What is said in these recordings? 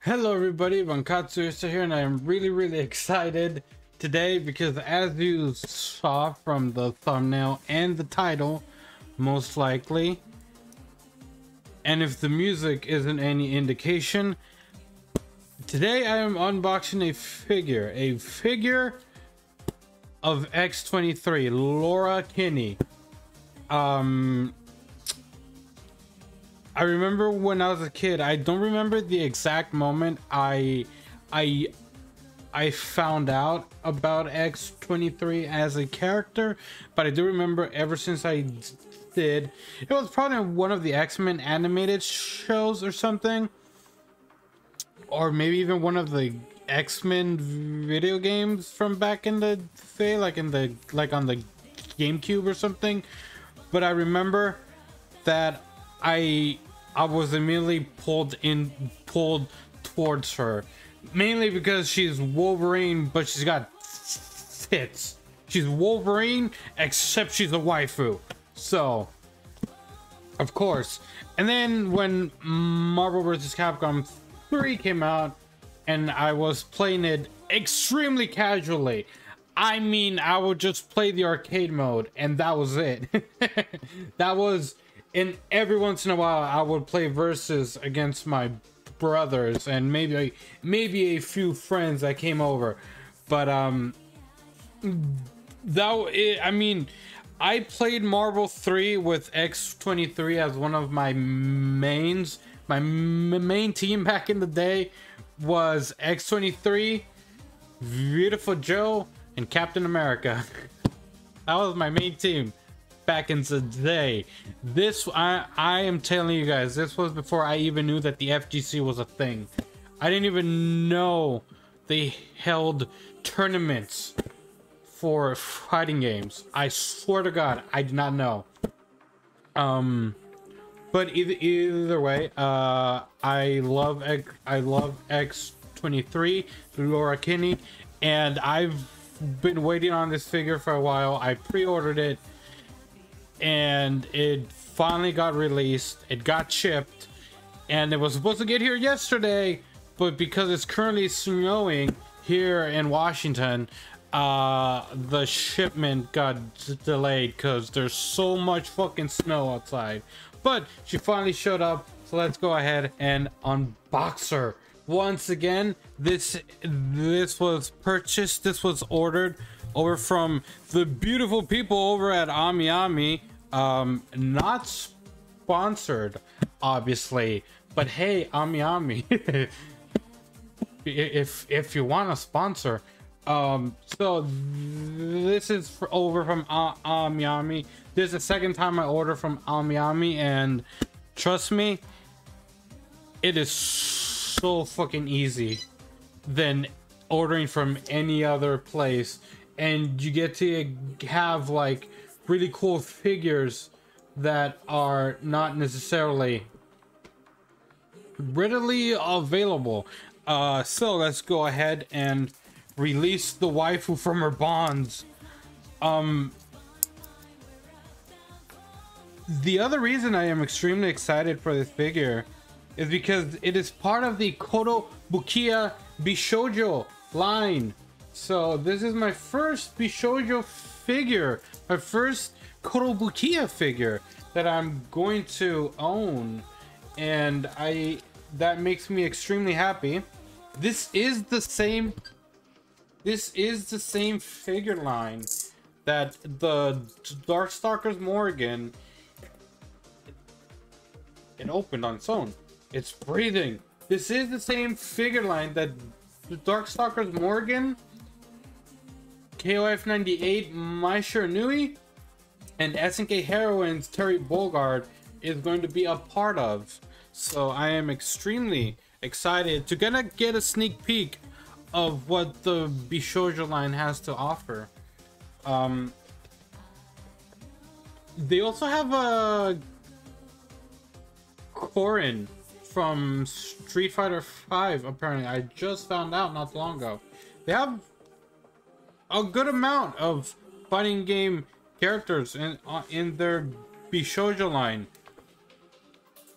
Hello everybody, Bonkotzu is here, and I am really excited today because, as you saw from the thumbnail and the title, most likely, and if the music isn't any indication, today I am unboxing a figure of X-23, Laura Kinney. I remember when I was a kid, I don't remember the exact moment I found out about X-23 as a character, but I do remember ever since I did, it was probably one of the X-Men animated shows or something, or maybe even one of the X-Men video games from back in the day, like on the GameCube or something. But I remember that I was immediately pulled towards her, mainly because she's Wolverine, but she's got tits. She's Wolverine, except she's a waifu. So, of course. And then when Marvel vs. Capcom 3 came out, and I was playing it extremely casually. I mean, I would just play the arcade mode, and that was it. That was, and every once in a while, I would play versus against my brothers and maybe a few friends that came over. But I mean, I played Marvel 3 with X-23 as one of my mains. My main team back in the day was X-23, Beautiful Joe, and Captain America. That was my main team back in the day. This, I am telling you guys, this was before I even knew that the FGC was a thing. I didn't even know they held tournaments for fighting games. I swear to God, I did not know. But either way, I love X-23, Laura Kinney, and I've been waiting on this figure for a while. I pre-ordered it, and it finally got released. It got shipped, and it was supposed to get here yesterday, but because it's currently snowing here in Washington, the shipment got delayed because there's so much fucking snow outside. But she finally showed up, so let's go ahead and unbox her. Once again, this was purchased, this was ordered over from the beautiful people over at AmiAmi. Not sponsored, obviously, but hey, AmiAmi, if you want to sponsor. So this is over from AmiAmi. This is the second time I order from AmiAmi, and trust me, it is so fucking easy than ordering from any other place, and you get to have like really cool figures that are not necessarily readily available. So let's go ahead and release the waifu from her bonds. The other reason I am extremely excited for this figure is because it is part of the Kotobukiya Bishoujo line. So this is my first Bishoujo figure, my first Kotobukiya figure that I'm going to own, and that makes me extremely happy. This is the same figure line that the Darkstalkers Morgan, it opened on its own. It's breathing. This is the same figure line that the Darkstalkers Morgan, KOF 98 Mai Shiranui, and SNK Heroines Terry Bogard is going to be a part of. So I am extremely excited to gonna get a sneak peek of what the Bishoujo line has to offer. They also have a Korin from Street Fighter 5, apparently. I just found out not long ago. They have a good amount of fighting game characters in their Bishoujo line.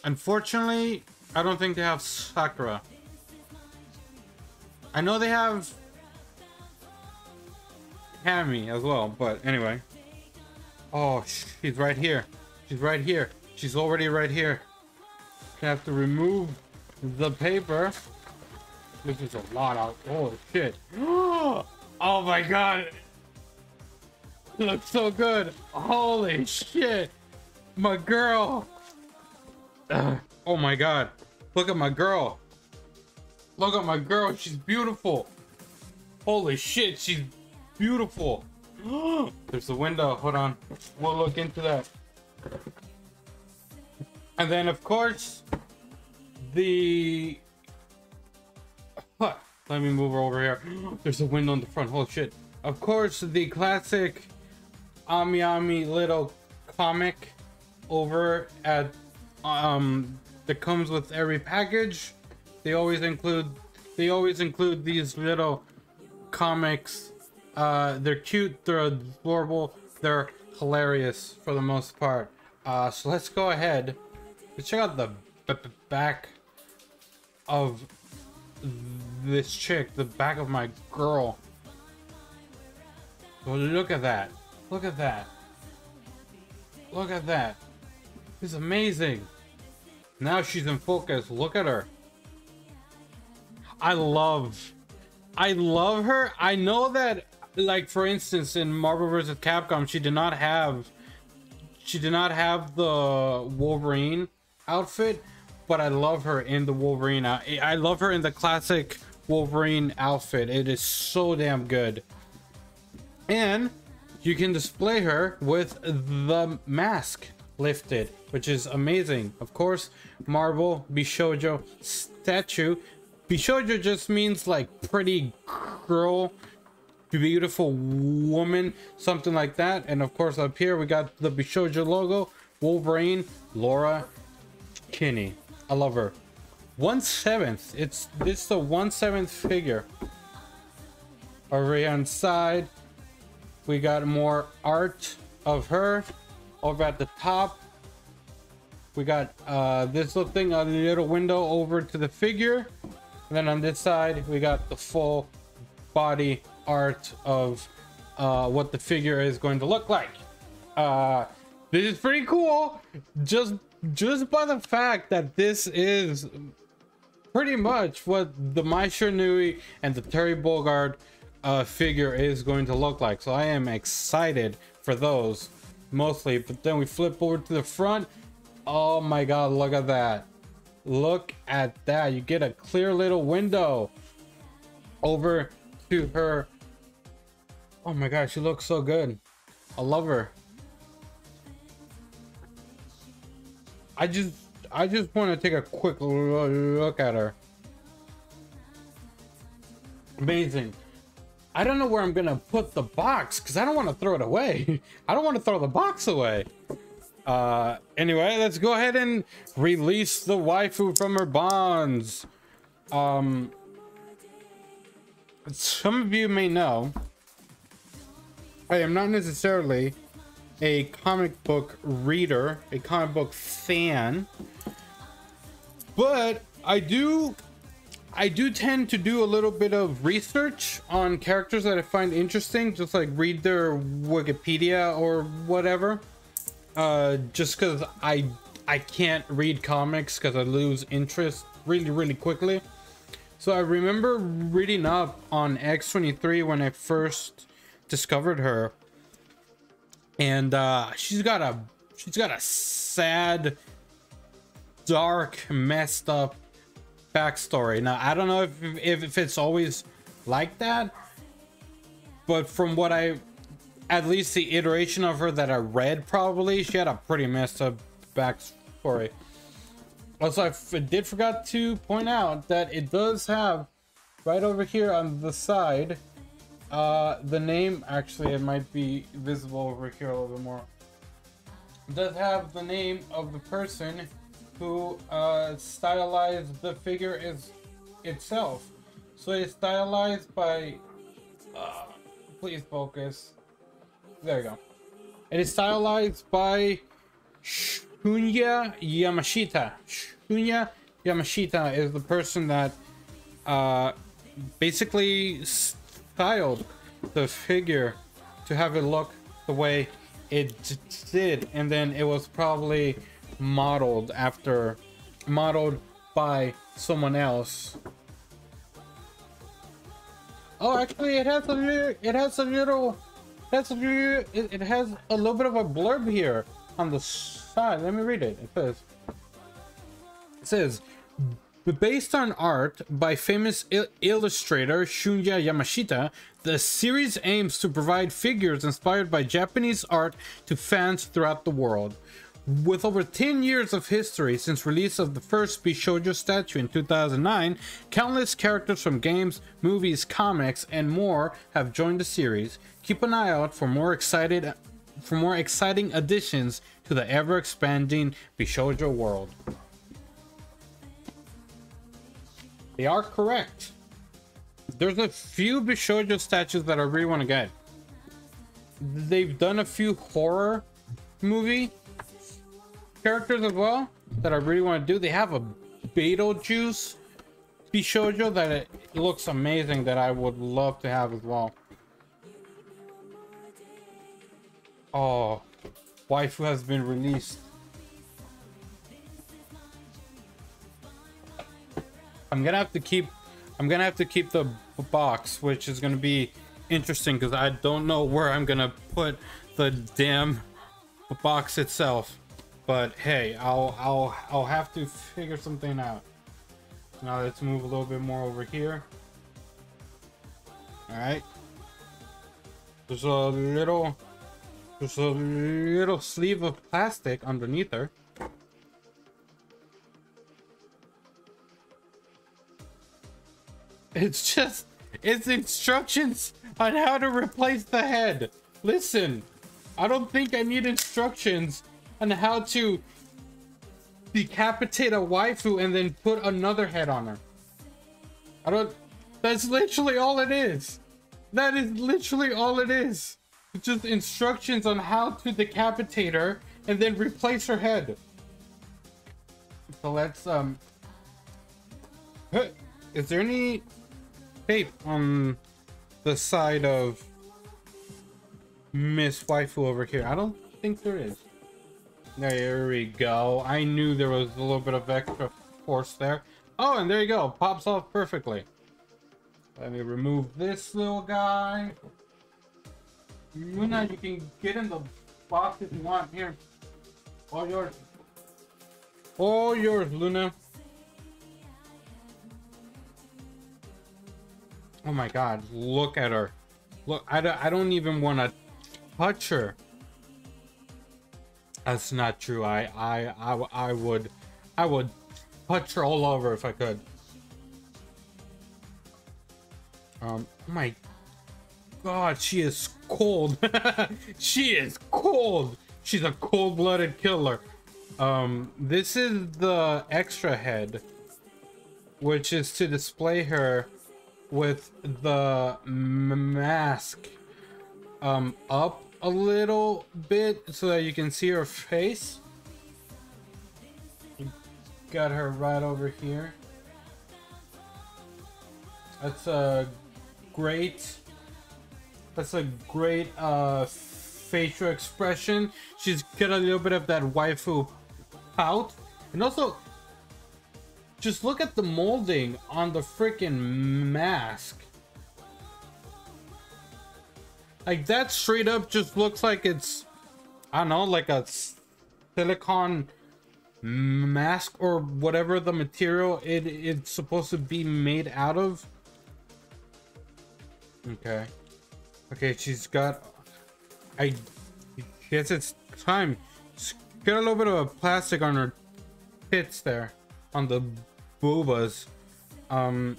Unfortunately, I don't think they have Sakura. I know they have Cammy as well, but anyway. Oh, she's right here. She's right here. She's already right here. I have to remove the paper. This is a lot of holy shit. Oh my god. It looks so good. Holy shit. My girl. Oh my god. Look at my girl. Look at my girl. She's beautiful. Holy shit. She's beautiful. There's a window. Hold on. We'll look into that. And then, of course, the... Let me move her over here. There's a window in the front. Holy shit. Of course, the classic Ami Ami little comic over at... that comes with every package. They always include these little comics. They're cute, they're adorable, they're hilarious for the most part. So let's go ahead. Let's check out the back of this chick, the back of my girl. So look at that. Look at that. Look at that. It's amazing. Now she's in focus. Look at her. I love her. I know that, like, for instance, in Marvel vs. Capcom, she did not have the Wolverine outfit, but I love her in the Wolverine. I love her in the classic Wolverine outfit. It is so damn good. And you can display her with the mask lifted, which is amazing. Of course, Marvel Bishoujo statue. Bishoujo just means like pretty girl, beautiful woman, something like that. And of course up here we got the Bishoujo logo, Wolverine, Laura Kinney. I love her. 1/7. It's the 1/7 figure. Over here on the side we got more art of her. Over at the top we got this little thing, a little window over to the figure. And then on this side we got the full body art of what the figure is going to look like. This is pretty cool, just by the fact that this is pretty much what the Mai Shiranui and the Terry Bogard figure is going to look like. So I am excited for those mostly. But then we flip over to the front. Oh my god, look at that. Look at that. You get a clear little window over to her. Oh my god, she looks so good. I love her. I just want to take a quick look at her. Amazing. I don't know where I'm gonna put the box because I don't want to throw it away. I don't want to throw the box away. Anyway, let's go ahead and release the waifu from her bonds. Some of you may know I am not necessarily a comic book reader, a comic book fan, but I do tend to do a little bit of research on characters that I find interesting, just like read their Wikipedia or whatever. Just because I can't read comics because I lose interest really quickly. So I remember reading up on X-23 when I first discovered her, and she's got a sad, dark, messed up backstory. Now I don't know if it's always like that, but from what at least the iteration of her that I read, probably she had a pretty messed up backstory. Also, I did forgot to point out that it does have right over here on the side the name. Actually, it might be visible over here a little bit more. It does have the name of the person who stylized the figure itself. So it's stylized by please focus. There you go. It is stylized by Shunya Yamashita. Shunya Yamashita is the person that basically styled the figure to have it look the way it did, and then it was probably modeled by someone else. Oh, actually, it has a little it has a little bit of a blurb here on the side. Let me read it. It says based on art by famous illustrator Shunya Yamashita, the series aims to provide figures inspired by Japanese art to fans throughout the world. With over 10 years of history since release of the first Bishoujo statue in 2009, countless characters from games, movies, comics, and more have joined the series. Keep an eye out for more exciting additions to the ever-expanding Bishoujo world. They are correct. There's a few Bishoujo statues that I really want to get. They've done a few horror movie characters as well that I really want to do. They have a Beetlejuice Bishoujo that it looks amazing that I would love to have as well. Oh, waifu has been released. I'm gonna have to keep the box, which is gonna be interesting because I don't know where I'm gonna put the damn box itself. But hey, I'll have to figure something out. Now let's move a little bit more over here. All right. There's a little sleeve of plastic underneath her. It's instructions on how to replace the head. Listen, I don't think I need instructions on how to decapitate a waifu and then put another head on her. That's literally all it is. That is literally all it is. It's just instructions on how to decapitate her and then replace her head. So let's is there any tape on the side of Miss Waifu over here? I don't think there is. There we go. I knew there was a little bit of extra force there. Oh, and there you go. Pops off perfectly. Let me remove this little guy. Luna, you can get in the box if you want. Here. All yours. All yours, Luna. Oh my god, look at her. Look, I don't even want to touch her. That's not true. I would touch her all over if I could. Oh my god, she is cold. She is cold. She's a cold-blooded killer. This is the extra head, which is to display her with the mask up a little bit so that you can see her face. Got her right over here. That's a great facial expression. She's got a little bit of that waifu pout, and also just look at the molding on the freaking mask. Like, that straight up just looks like it's, I don't know, like a silicone mask or whatever the material it's supposed to be made out of. Okay. Okay, she's got, I guess it's time. She's got a little bit of a plastic on her tits there, on the boobas. I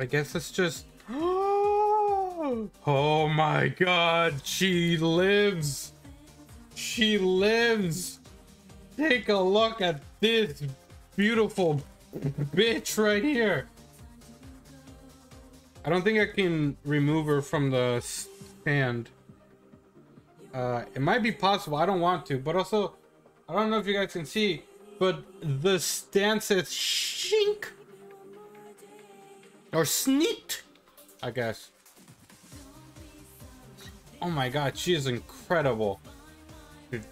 guess it's just, oh my god, she lives. She lives. Take a look at this beautiful bitch right here. I don't think I can remove her from the stand. It might be possible. I don't want to, but also, I don't know if you guys can see, but the stand says shink. or sneaked, I guess. Oh my god, she is incredible.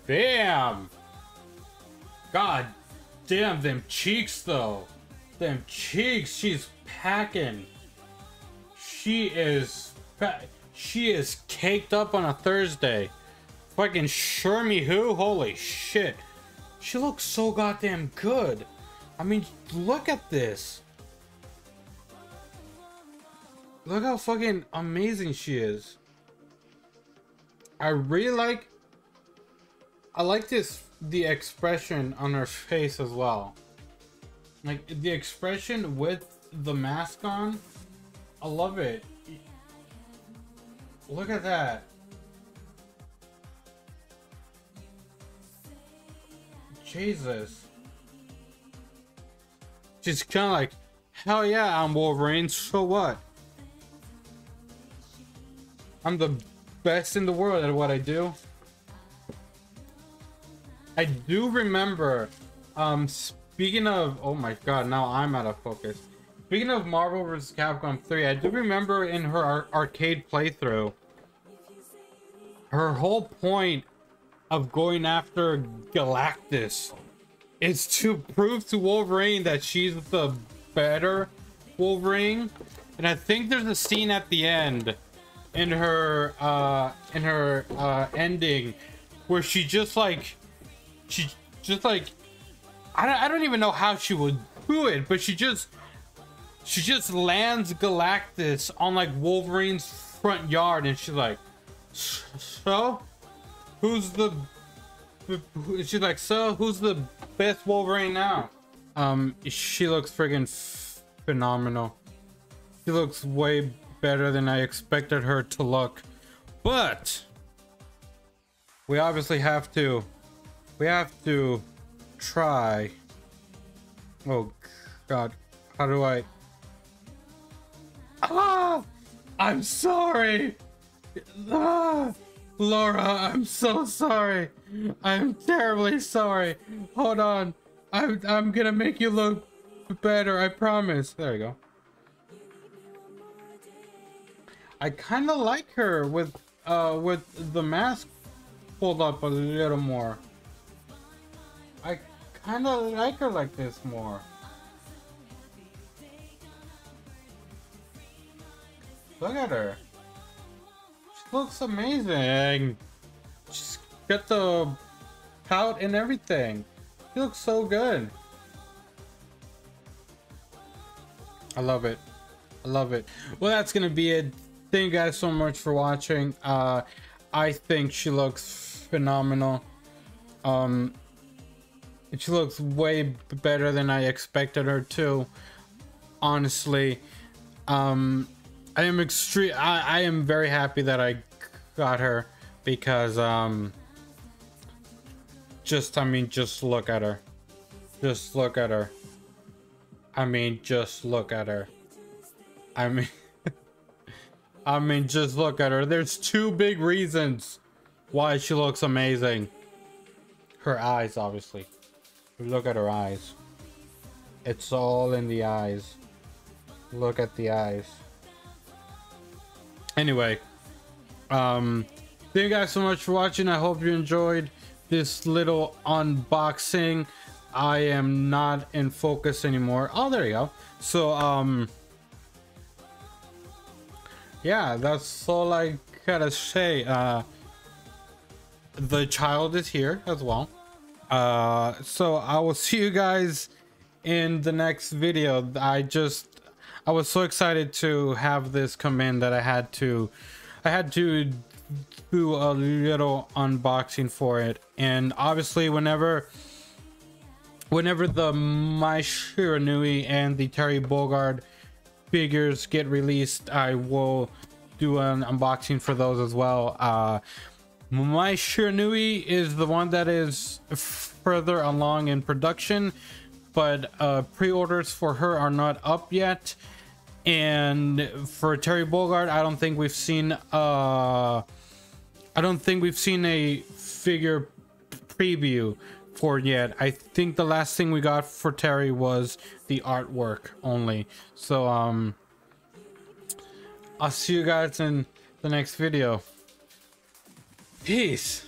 Damn. God damn them cheeks though. Them cheeks, she's packing. She is caked up on a Thursday. Fucking sure me who? Holy shit. She looks so goddamn good. I mean, look at this. Look how fucking amazing she is. I like the expression on her face as well. Like the expression with the mask on. I love it. Look at that. Jesus. She's kind of like, hell yeah, I'm Wolverine, so what? I'm the best in the world at what I do. I do remember, speaking of, oh my god, now I'm out of focus. Speaking of Marvel vs. Capcom 3, I do remember in her arcade playthrough, her whole point of going after Galactus is to prove to Wolverine that she's the better Wolverine. And I think there's a scene at the end in her ending where she just like I don't even know how she would do it, but she just lands Galactus on like Wolverine's front yard, and she's like, so who's the best Wolverine now? She looks friggin' phenomenal. She looks way better than I expected her to look, but we obviously have to try. Oh god, how do I? I'm sorry. Laura, I'm so sorry. I'm terribly sorry. Hold on. I'm gonna make you look better, I promise. There you go. I kind of like her with the mask pulled up a little more. I kind of like her like this more. Look at her. She looks amazing. She's got the pout and everything. She looks so good. I love it. I love it. Well, that's gonna be it. Thank you guys so much for watching. I think she looks phenomenal. She looks way better than I expected her to. Honestly, I am very happy that I got her because just look at her. Just look at her. Just look at her. Just look at her. There's two big reasons why she looks amazing. Her eyes, obviously. Look at her eyes. It's all in the eyes. Look at the eyes. Anyway, thank you guys so much for watching. I hope you enjoyed this little unboxing. I am not in focus anymore. Oh, there you go. So, yeah, that's all I gotta say. The child is here as well. So I will see you guys in the next video. I was so excited to have this come in that I had to do a little unboxing for it. And obviously whenever the My Shiranui and the Terry Bogard figures get released, I will do an unboxing for those as well. My Shiranui is the one that is further along in production, but pre-orders for her are not up yet. And for Terry Bogard, I don't think we've seen a figure preview for it yet. I think the last thing we got for Terry was the artwork only. So I'll see you guys in the next video. Peace.